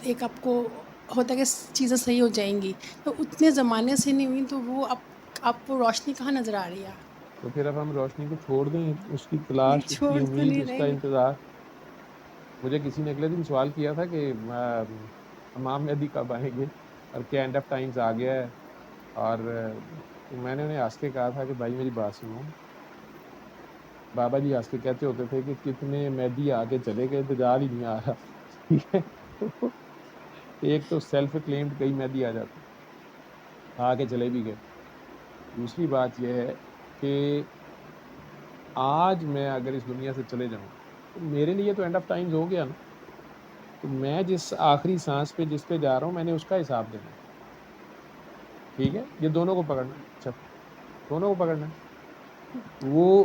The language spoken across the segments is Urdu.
ایک آپ کو ہوتا ہے کہ چیزیں صحیح ہو جائیں گی، تو اتنے زمانے سے نہیں ہوئی، تو وہ اب آپ کو روشنی کہاں نظر آ رہی ہے؟ تو پھر اب ہم روشنی کو چھوڑ دیں، اس کی نہیں، تلاش، اس چھوڑ کی تو امید، نہیں اس رہے کا گا۔ انتظار. مجھے کسی نے اگلے دن سوال کیا تھا کہ امام مہدی کب آئیں گے اور کیا اینڈ آف ٹائمز آ گیا ہے. اور میں نے انہیں ہنس کے کہا تھا کہ بھائی میری بات سنو، بابا جی ہنس کے کہتے ہوتے تھے کہ کتنے مہدی آ کے چلے گئے، دجال ہی نہیں آ رہا. ٹھیک ہے، تو ایک تو سیلف کلیمڈ کئی مہدی آ جاتے آ کے چلے بھی گئے. دوسری بات یہ ہے کہ آج میں اگر اس دنیا سے چلے جاؤں تو میرے لیے تو اینڈ آف ٹائمز ہو گیا نا. تو میں جس آخری سانس پہ جس پہ جا رہا ہوں میں نے اس کا حساب دینا ہے. ٹھیک ہے، یہ دونوں کو پکڑنا ہے. اچھا، دونوں کو پکڑنا ہے. وہ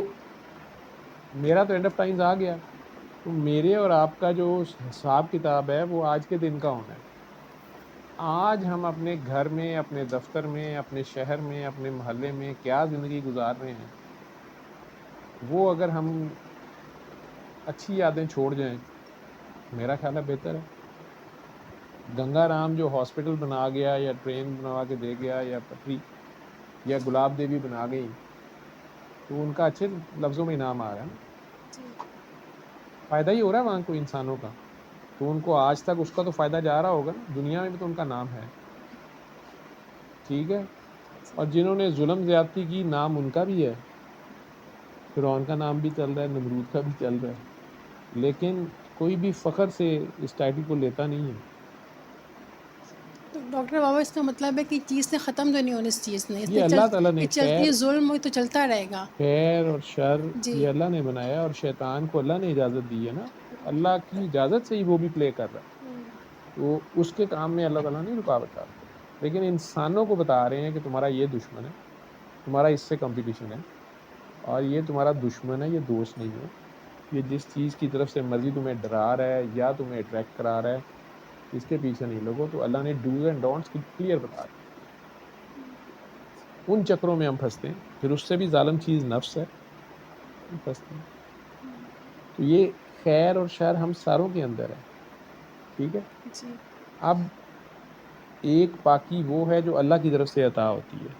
میرا تو اینڈ آف ٹائمز آ گیا، تو میرے اور آپ کا جو حساب کتاب ہے وہ آج کے دن کا ہونا ہے. آج ہم اپنے گھر میں، اپنے دفتر میں، اپنے شہر میں، اپنے محلے میں کیا زندگی گزار رہے ہیں، وہ اگر ہم اچھی یادیں چھوڑ جائیں میرا خیال ہے بہتر ہے. گنگا رام جو ہاسپٹل بنا گیا یا ٹرین بنوا کے دے گیا یا پٹری یا گلاب دیوی بنا گئی، تو ان کا اچھے لفظوں میں نام آ رہا ہے نا، فائدہ ہی ہو رہا ہے وہاں کو انسانوں کا. تو ان کو آج تک اس کا تو فائدہ جا رہا ہوگا نا، دنیا میں بھی تو ان کا نام ہے. ٹھیک ہے، اور جنہوں نے ظلم زیادتی کی نام ان کا بھی ہے، فرعون کا نام بھی چل رہا ہے، نمرود کا بھی چل رہا ہے، لیکن کوئی بھی فخر سے اس ٹائٹل کو لیتا نہیں ہے. تو ڈاکٹر بابا اس کا مطلب ہے کہ چیز سے ختم تو نہیں ہونی، اس چیز نے یہ اللہ تعالیٰ نے یہ چلتی ہے، ظلم تو چلتا رہے گا. خیر اور شر جی یہ اللہ نے بنایا، اور شیطان کو اللہ نے اجازت دی ہے نا، تو اللہ کی اجازت سے ہی وہ بھی پلے کر رہا ہے. تو اس کے کام میں اللہ تعالیٰ نہیں رکاوٹ ڈالتے، لیکن انسانوں کو بتا رہے ہیں کہ تمہارا یہ دشمن ہے، تمہارا اس سے کمپٹیشن ہے، اور یہ تمہارا دشمن ہے، یہ دوست نہیں ہے. یہ جس چیز کی طرف سے مرضی تمہیں ڈرا رہا ہے یا تمہیں اٹریکٹ کرا رہا ہے، اس کے پیچھے نہیں لوگوں. تو اللہ نے ڈوز اینڈ ڈونٹس کلیئر بتا دی. ان چکروں میں ہم پھنستے ہیں، پھر اس سے بھی ظالم چیز نفس ہے، ہم پھنستے ہیں. تو یہ خیر اور شر ہم ساروں کے اندر ہے. ٹھیک ہے، جی اب ایک پاکی وہ ہے جو اللہ کی طرف سے عطا ہوتی ہے.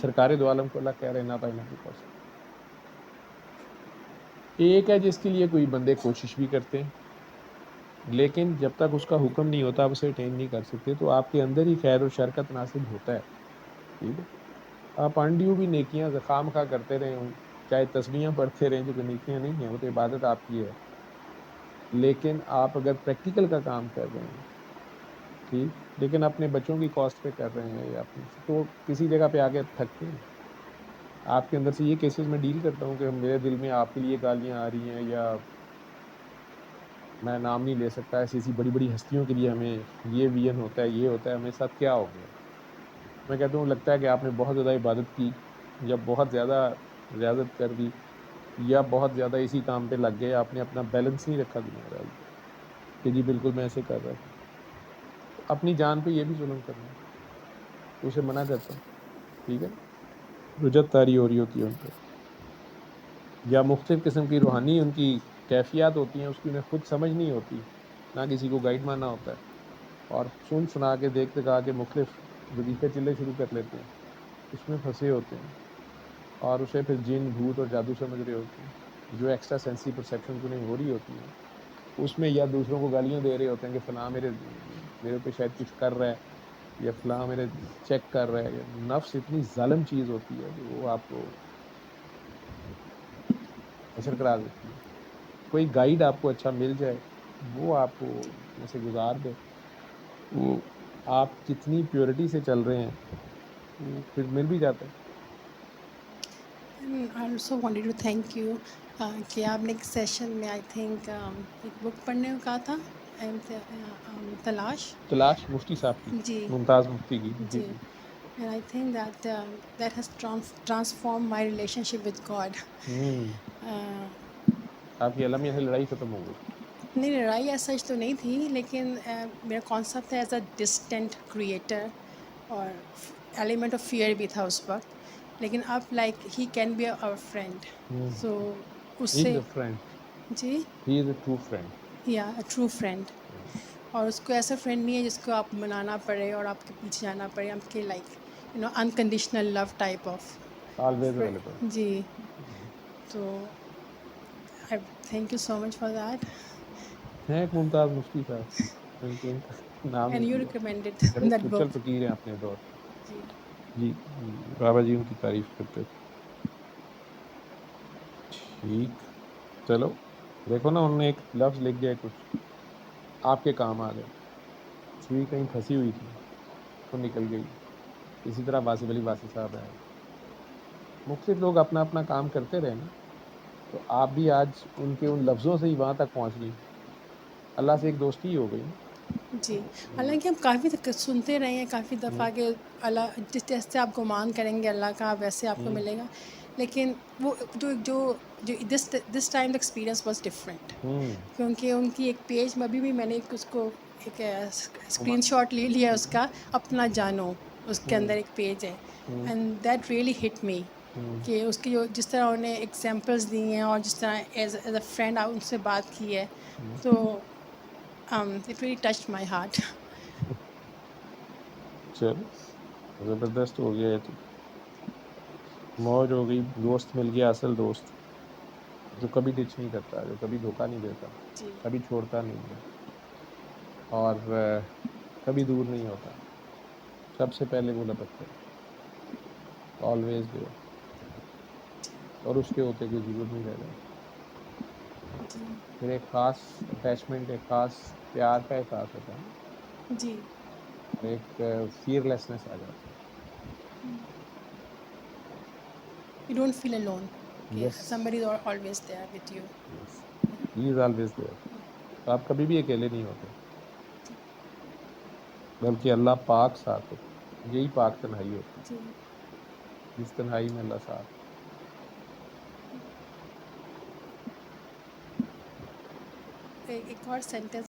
سرکار دو عالم کو اللہ کہہ رہے ہیں نہ کوشش. ایک ہے جس کے لیے کوئی بندے کوشش بھی کرتے ہیں، لیکن جب تک اس کا حکم نہیں ہوتا آپ اسے اٹین نہیں کر سکتے. تو آپ کے اندر ہی خیر و شر کا تناسب ہوتا ہے. ٹھیک ہے، آپ انڈیو بھی نیکیاں خام خواہ کرتے رہے ہوں، چاہے تسبیحاں پڑھتے رہیں جو کہ نیکیاں نہیں ہیں، وہ تو عبادت آپ کی ہے، لیکن آپ اگر پریکٹیکل کا کام کر رہے ہیں، ٹھیک، لیکن اپنے بچوں کی کاسٹ پہ کر رہے ہیں یا اپنی، تو کسی جگہ پہ آگے تھکتے ہیں. آپ کے اندر سے یہ کیسز میں ڈیل کرتا ہوں کہ میرے دل میں آپ کے لیے گالیاں آ رہی ہیں، یا میں نام نہیں لے سکتا، ایسی بڑی بڑی ہستیوں کے لیے ہمیں یہ وین ہوتا ہے، یہ ہوتا ہے، ہمیں ساتھ کیا ہو گیا. میں کہتا ہوں لگتا ہے کہ آپ نے بہت زیادہ عبادت کی، یا بہت زیادہ ریاضت کر دی، یا بہت زیادہ اسی کام پہ لگ گئے، آپ نے اپنا بیلنس نہیں رکھا دنیا داری کا کہ جی بالکل میں ایسے کر رہا تھا. تو اپنی جان پہ یہ بھی ظلم کرنا ہے، تو اسے منع کرتا ہوں. ٹھیک ہے نا، رجت طاری ہو رہی ہوتی ہے ان پہ، یا مختلف قسم کی روحانی ان کی کیفیات ہوتی ہیں، اس کی انہیں خود سمجھ نہیں ہوتی، نہ کسی کو گائیڈ ماننا ہوتا ہے، اور سنا کے دیکھ دکھا کے مختلف وظیفے چلے شروع کر لیتے ہیں، اس میں پھنسے ہوتے ہیں، اور اسے پھر جن بھوت اور جادو سمجھ رہے ہوتے ہیں. جو ایکسٹرا سینسی پرسیپشن انہیں ہو رہی ہوتی ہیں، اس میں یا دوسروں کو گالیاں دے رہے ہوتے ہیں کہ فلاں میرے پہ شاید کچھ کر رہا ہے، یا فلاں میرے چیک کر رہا ہے. نفس اتنی ظالم چیز ہوتی ہے کہ وہ آپ کو اثر کرا دیتی ہے. کوئی گائیڈ آپ کو اچھا مل جائے، وہ آپ کو میں سے گزار دے، وہ آپ جتنی پیورٹی سے چل رہے ہیں وہ پھر مل بھی جاتا ہے. I also wanted to thank you کہ آپ نے ایک سیشن میں آئی تھنک ایک بک پڑھنے کو کہا تھا، تلاش. تلاش مفتی صاحب کی، جی ممتاز مفتی کی. جی جی. جی. And I think that has transformed my relationship with God. آپ کی علمیہ سے لڑائی ختم ہو گئی. نہیں، لڑائی ایز سچ تو نہیں تھی، لیکن میرا کانسیپٹ ہے ایز اے ڈسٹینٹ کریٹر، اور ایلیمنٹ آف فیئر بھی تھا اس وقت، لیکن اب like he can be our friend. So اس He is سے a friend. جی He is a true friend. یا ٹرو فرینڈ. اور اس کو ایسا فرینڈ نہیں ہے جس کو آپ منانا پڑے اور آپ کے پیچھے جانا پڑے. آپ کے like unconditional love type of always available. جی. تو thank you so much for that. ہیں ایک ممتاز مفتی صاحب، ان کا نام اینڈ نہیں یو لیا، ریکمینڈیڈ بڑے دیٹ کچل بک. فقیر ہیں اپنے دور کے. جی. جی بابا جی ان کی تعریف کرتے تھے. ٹھیک، چلو دیکھو نا انہوں نے ایک لفظ لکھ دیا کچھ آپ کے کام آ گئے. سوئی کہیں پھنسی ہوئی تھی تو نکل گئی. اسی طرح واسف علی واسف صاحب ہیں. مختلف لوگ اپنا اپنا کام کرتے رہے نا، تو آپ بھی آج ان کے ان لفظوں سے ہی وہاں تک پہنچ گئی. اللہ سے ایک دوستی ہی ہو گئی نا. جی. حالانکہ ہم کافی سنتے رہے ہیں کافی دفعہ کہ اللہ جس جیسے آپ گمان کریں گے اللہ کا ویسے آپ کو ملے گا. لیکن وہ جو this time the experience was different. کیونکہ ان کی ایک پیج میں ابھی بھی میں نے اس کو ایک اسکرین شاٹ لے لیا اس کا، اپنا جانو اس کے اندر ایک پیج ہے. اینڈ دیٹ ریئلی ہٹ می کہ اس کی جس طرح انہوں نے ایگزامپلس دی ہیں اور جس طرح ایز اے فرینڈ ان سے بات کی ہے، تو it really touched my heart. چلو زبردست ہو گیا ہے تو موج ہو گئی. دوست مل گیا، اصل دوست جو کبھی ڈچ نہیں کرتا، جو کبھی دھوکہ نہیں دیتا، جی. کبھی چھوڑتا نہیں ہے، اور کبھی دور نہیں ہوتا. سب سے پہلے وہ لپکتا ہے. Always there. اور اس کے ہوتے کوئی ضرورت نہیں رہ جاتی. جی. پھر ایک خاص اٹیچمنٹ، ایک خاص پیار کا احساس ہوتا ہے نا، جی. اور ایک فیئر لیسنس آ جاتی ہے. You don't feel alone. Okay, yes somebody is always there with you. Yes, he is always there. تو آپ کبھی بھی اکیلے نہیں ہوتے، بلکہ اللہ پاک ساتھ ہوتا ہے. یہی پاک تنہائی ہوتی جی. ہے جس تنہائی میں اللہ ساتھ. ایک اور سینٹینس